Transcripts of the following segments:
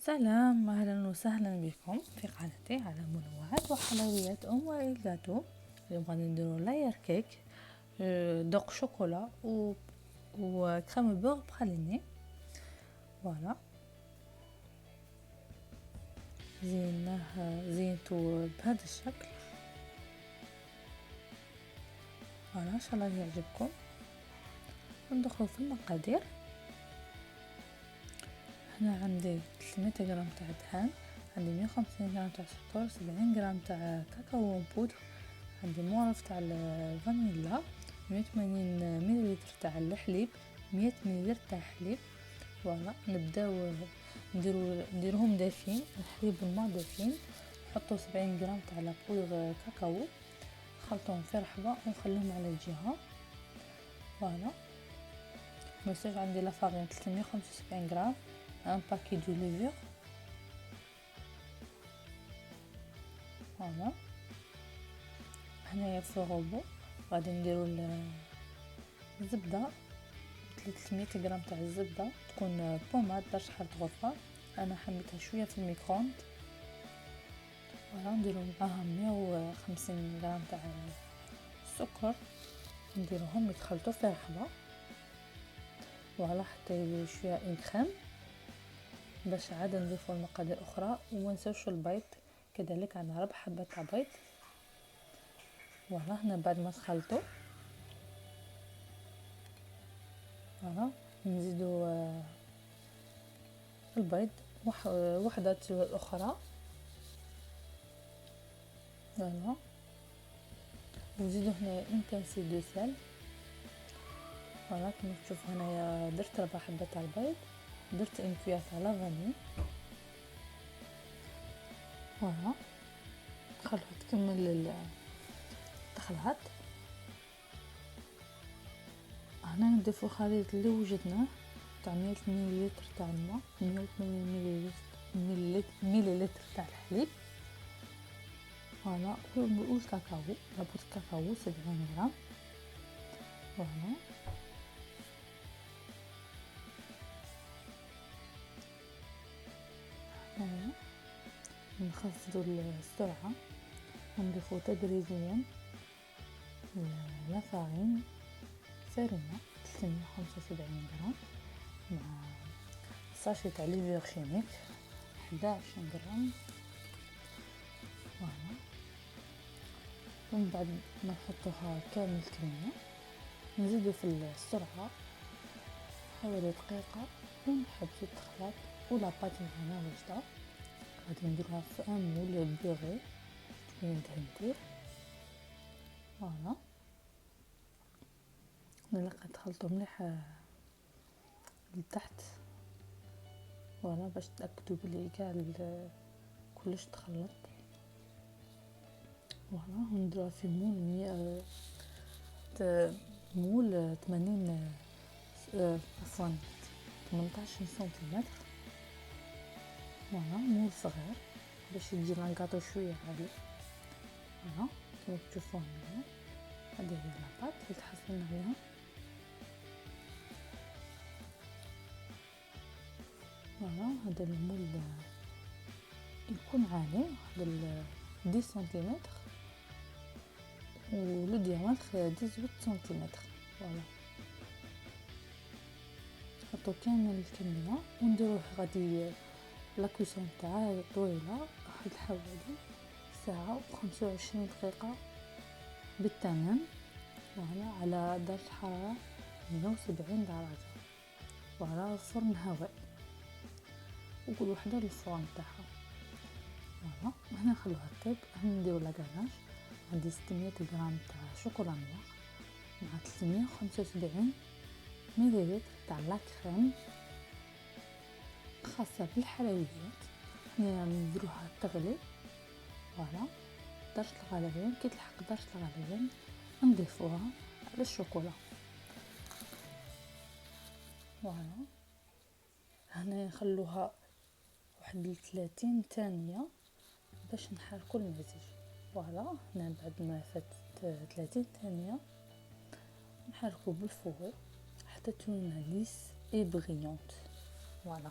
سلام، أهلا وسهلا بكم في قناتي على منوعات وحلويات وائل جاتو. اليوم غادي نديرو لاير كيك دوق شوكولا وكريم بور براليني. فوالا، زينتو بهذا الشكل. فوالا، ان شاء الله يعجبكم. ندخلو في المقادير. هنا عندي 300 غرام تاع دهان، عندي 150 غرام تاع سكر، 70 غرام تاع كاكاو بودر، عندي مورف تاع الفانيلا، 180 مليلتر تاع الحليب، 100 مليلتر تاع حليب. فوالا، نبداو نديروهم دافين، الحليب والماء دافين. نحطو 70 غرام تاع لابودر كاكاو، نخلطوهم في رحبه ونخليهم على الجهه. فوالا، مساج عندي لا فارين 375 غرام، ان باكي دو ليفور. فوالا، هنايا في الروبو غادي نديرو الزبده، 300 غرام تاع الزبده، تكون بوماد باش حرت غرفه. انا حميتها شويه في الميكرووند. ولا نديرو معاها 150 غرام تاع السكر، نديروهم يتخلطوا في رحبه. ولا حتى يوليو شويه اون كريم، باش عاد نضيفوا المقادير اخرى. وما نساوش البيض، كذلك عندنا 4 حبات تاع بيض. ولا هنا بعد ما تخلطوا، ولا نزيدو البيض وحده تلو الاخرى. فوالا، نزيدو هنا اون كاسي دو سال. فوالا، كما تشوفوا هنايا درت 4 حبات تاع البيض، درت اون كويار تاع لافاني. فوالا، خلوها تكمل التخلط. هنا نضيفو الخليط اللي وجدناه تاع 100 مليلتر تاع الماء، 180 مليلتر تاع الحليب. فوالا، والكاكاو، لابد كاكاو 70 غرام. فوالا، نخفضوا السرعة ونضيفو تدريجيا لا فارين فارينة 375 غرام، مع ساشي تاع ليفور شيميك 11 غرام. فوالا، ومن بعد ما نحطوها كامل الكمية نزيدو في السرعة حوالي دقيقة ونحبسو تخلط. ولا بات معنا واجدة، غادي نديروها في ان مول بيغي تكون دهنتيه. فوالا، نلقى تخلطو مليح لتحت. فوالا، باش تاكدوا بلي كاع كلش تخلط. فوالا، نديروها في مول 80 عفوا 18 سنتيمتر. فوالا، مول صغير باش يجي لاكاطو شويه عالي. فوالا، كما تشوفوا هنا هذه هي لاباط اللي تحصلنا عليها. فوالا، هذا المول يكون عالي، هذا 10 سنتيمتر ولو ديامتر 18 سنتيمتر. فوالا، نحطو كامل الكميه ونديروه. غادي لاكوسون تاعها طويله، واحد حوالي ساعه و25 دقيقه بالتمام. فوالا، على درجه حراره 170 درجه. فوالا، فرن هوائي وكل وحده للفرن تاعها. فوالا، هنا نخلوها طيب. هنا نديرو لا غاناش، عندي 600 غرام تاع شوكولا نوار مع 375 مليلتر تاع لا كريم خاصة بالحلويات. هنا نديروها تغلي. فوالا، درجة الغليان كي تلحق درجة الغليان نضيفوها على الشوكولا. فوالا، هنا نخلوها واحد 30 ثانية باش نحركو المزيج. فوالا، هنا بعد ما فات 30 ثانية نحركو بالفوغ حتى تولي ليس اي بريونت. فوالا،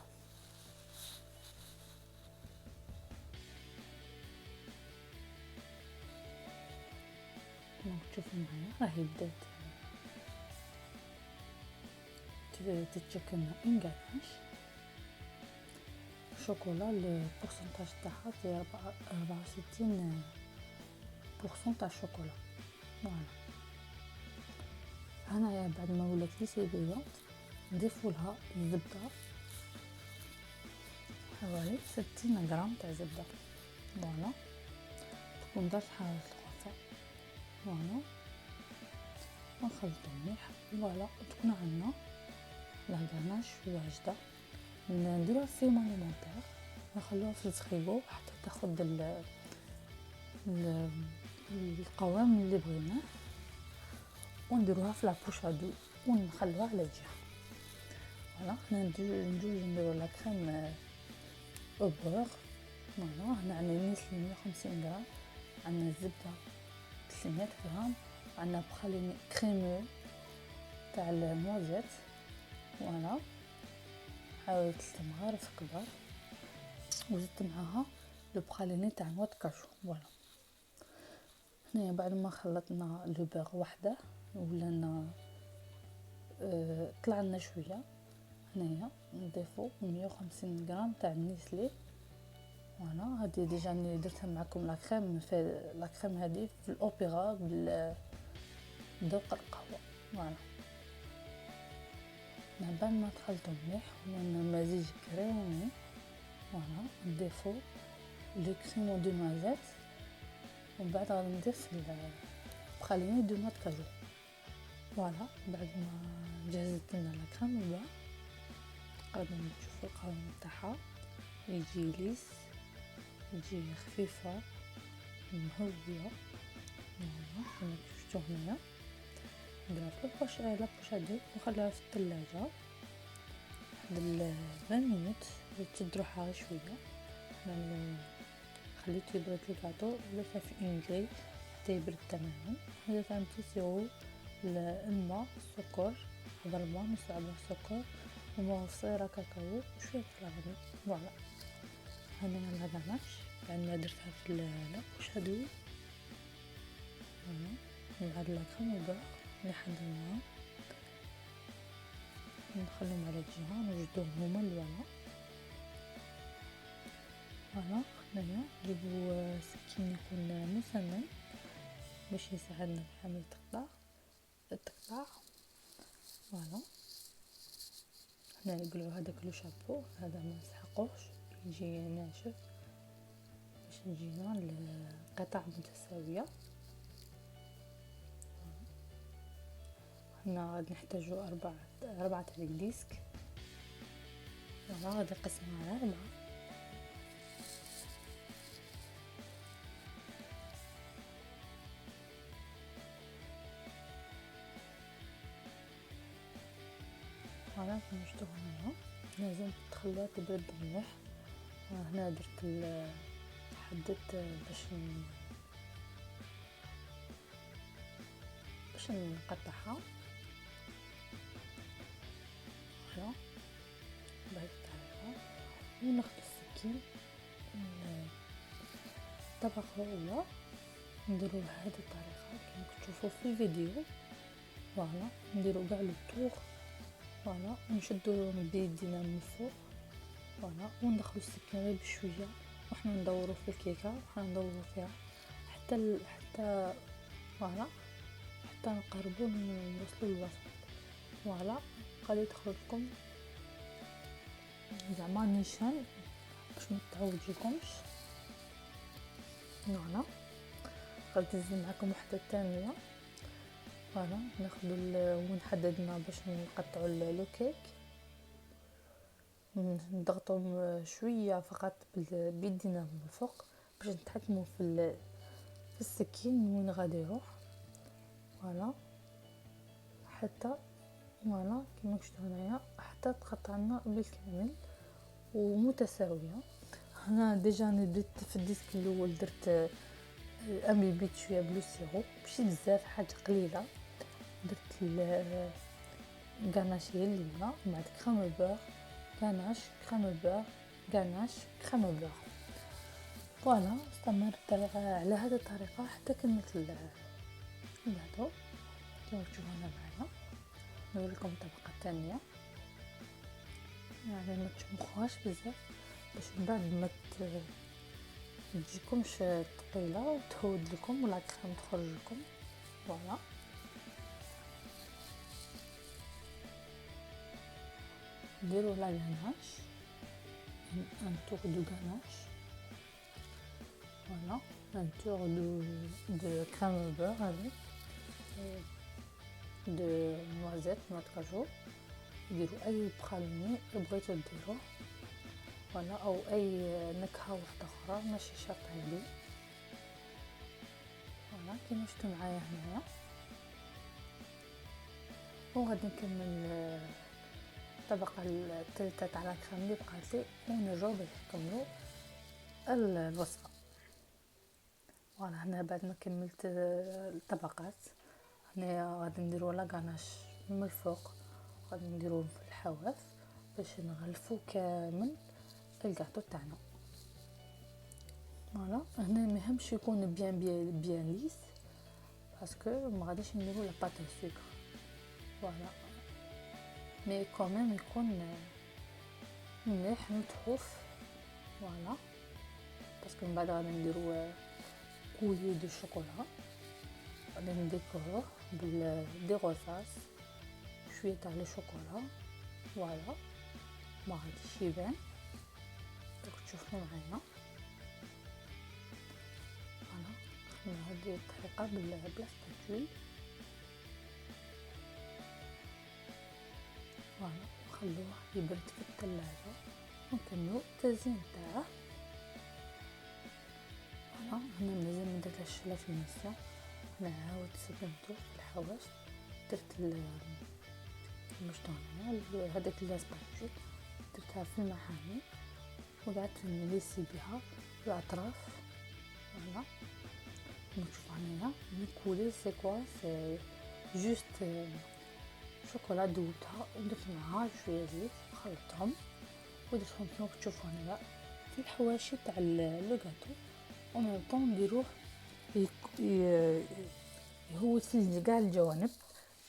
تشوفوا معايا راهي بدات تتشكل ان غاناش. الشوكولا البورسنتاج تاعها هي 64 بورسون تاع الشوكولا. فوالا هنايا بعد ما ولات لي سيبيونط نضيفوا لها الزبده حوالي 60 غرام تاع زبده. فوالا تكون درجة حرارة الغرفة. فوالا ونخلطو مليح. فوالا تكون عندنا لا غاناش واجده. نديروها في مانيمونتير نخلوها في الفريغو حتى تاخد القوام اللي بغيناه، ونديروها في لابوشادو ونخلوها على جهه. فوالا حنا نديرو لا كريم او بور. فوالا هنا عندنا نيسلي 150 غرام، عندنا الزبده 300 غرام، عندنا بخاليني كريمو تاع النوازيت. فوالا حاولت 3 مغارف كبار وزدت معاها لو بخاليني تاع نواد كاشو. فوالا هنايا بعد ما خلطنا لو بور وحده ولنا طلع لنا شويه، هنايا نضيفو 150 غرام تاع النيسلي. فوالا هادي ديجا اللي درتها معكم لا كريم، في لا كريم هادي في الاوبيرا بالذوق القهوه. فوالا بعد ما تخلطوا مليح ولنا مزيج كريمي، فوالا نضيفو لو كريمو دو نوازيت، ومن بعد غادي نضيف البخاليني دو نواد كاجو. فوالا بعد ما جهزت لنا لا كريم غادي نشوفو القوام تاعها يجي ليس، يجي خفيفه مهويه. فوالا كما شفتوا هنايا نديرها في لابوشادو ونخليها في الثلاجه واحد 20 مينوت تشد روحها شويه. خليته يبرد الكاطو ودرتها في انغري حتى يبرد تماما. درت عندي سيرو الماء السكر، ضربه نص علبه سكر ومعصره كاكاو وشويه فلافل. فوالا هنا لا غاناش بعد ما درتها في لابوشادو. فوالا من بعد لا كريم البور اللي حضرناها نخليهم على جهه نوجدوهم هما الولا. فوالا هنايا نجيبو سكين يكون مسنن باش يساعدنا في عمل التقطاع. فوالا هنا نقلعو هذاك لو شابو، هذا ما نسحقوش يجي ناشف باش يجينا القطع متساويه. هنا غادي نحتاجو 4 تاع الديسك. فوالا غادي نقسمها على 4. فوالا كما شفتوا هنايا لازم تخلوها تبرد مليح. هنا درت حددت باش نقطعها. فوالا بهذه الطريقه وناخذ السكين الطبقه الاولى نديرو بهذه الطريقه كما كتشوفوا في الفيديو. فوالا نديرو كاع لو طور. فوالا ونشدو بيدينا من الفوق. فوالا وندخلو السكين غير بشويه وحنا ندورو في الكيكه وحنا ندورو فيها حتى فوالا حتى نقربو نوصلو للوسط. فوالا غادي يدخل لكم زعما نيشان باش ما تعوجيكمش. فوالا غادي تنزل معكم وحده ثانيه. فوالا ناخذ وين حددنا باش نقطعوا لو كيك، نضغطهم شويه فقط بيدينا من الفوق باش نتحكموا في السكين وين غادي يروح. فوالا حتى فوالا كما شفتوا هنايا حتى تقطعنا بالكامل ومتساويه. هنا ديجا درت في الديسك الاول درت امي بيت شويه بلو سيرو ماشي بزاف حاجه قليله. درت غاناشي الاولى بعد كريم البور غاناش كريم البور غاناش كريم البور. فوالا استمرت على هذه الطريقه حتى كملت الجاتو كيما تشوفوا هنا معايا. نوريكم الطبقة الثانية، يعني ما تشمخوهاش بزاف باش من بعد ما تجيكمش ثقيله وتهود لكم ولا كريم تخرج لكم. فوالا نديرو لا غاناش، ان تور دو غاناش. فوالا ان تور دو كريم بور avec دو نوازيت نوع كاجو. ديروا اي براليني بغيتو ديروه، ولا او اي نكهه واحده اخرى ماشي شرط هادي. فوالا كيما شفتوا معايا هنايا. وغادي نكمل الطبقه الثالثه تاع الكريم اللي بقات لي ونرجعو باش نكملوا الوصفه. فوالا هنا بعد ما كملت الطبقات هنايا غادي نديرو لا غاناش من الفوق، غادي نديروه في الحواف باش نغلفو كامل الكاطو تاعنا. فوالا هنا مهمش يكون بيان ليس باسكو ما غاديش نديرو لا بات السكر. فوالا مي كوميم يكون مليح متحوف. فوالا باسكو من بعد غادي نديرو كولي دو شوكولا، غادي نديكوروه بالدي غوصاص شويه تاع لو شوكولا. فوالا ما غاديش يبان دوك تشوفوا معايا. فوالا خدنا هذه الطريقه بلا سباتول. فوالا وخلوه يبرد في الثلاجه ونكملوا التزيين تاعه. فوالا هنا مازال ما درتش لا فينيسيون، انا عاود سقمته في الحواش، درت المجتمع هذاك السباتول درتها في المحامي وقعدت نليسي بها الاطراف. فوالا نشوف هنايا نكولي سي كوا سي جوست شوكولا دوبتها ودرت معها شويه زيت خلطتهم ودرتهم كيما تشوفوا هنايا في الحواشي تاع لو غاتو. ومن طون نديروه يهوس لي كاع الجوانب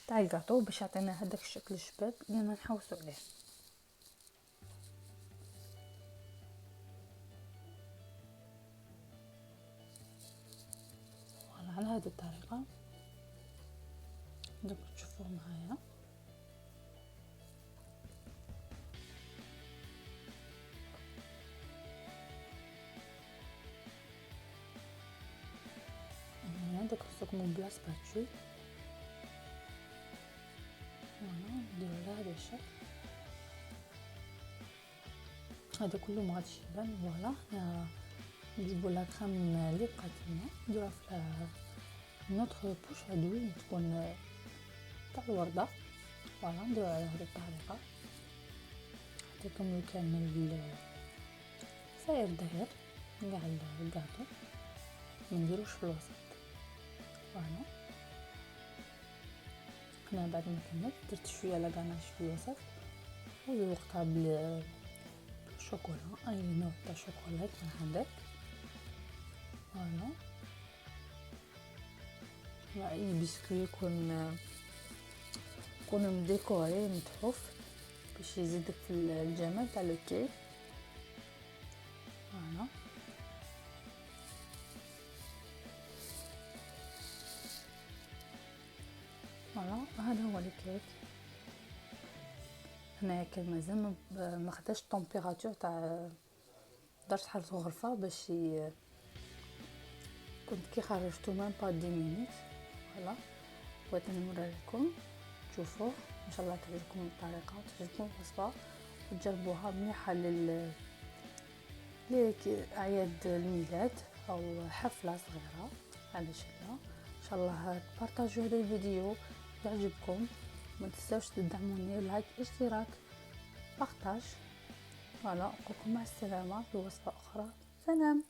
تاع الكاطو باش يعطينا هذاك الشكل الشباب اللي نحوسوا عليه. فوالا على هذه الطريقه دوك تشوفوا معايا. هذاك خصكم بلا سباتول. فوالا نديرو على هذا الشكل هذا كله ما غاديش يبان. فوالا نجيبو لا كريم اللي بقات لنا نديروها في نوتر بوش هادوي تكون تاع الورده. فوالا نديرو على هذه الطريقه حتى يكملوا كامل ساير داير كاع الكاطو ما نديروش في الوسط. فوالا هنا بعد ما كملت درت شويه لا غاناش في الوسط وذوقتها بالشوكولا اي نوع تاع شوكولا كان عندك. فوالا اي بسكوي يكون مديكوري متحف باش يزيدك في الجمال تاع لو كيك. فوالا فوالا هذا هو الكيك. هنايا كان مازال ما خداش الطمبيراتور تاع درجه حراره الغرفه باش كنت كي خرجته مام با 10 مينوت. فوالا بغيت نوري لكم تشوفوه ان شاء الله تعجبكم الطريقه وتعجبكم الوصفه وتجربوها مليحه لأعياد الميلاد او حفله صغيره على شكلها. ان شاء الله بارطاجيو هذا الفيديو يعجبكم، ما تنساوش تدعموني لايك اشتراك بارطاج. فوالا نقولكم مع السلامه في وصفه اخرى. سلام.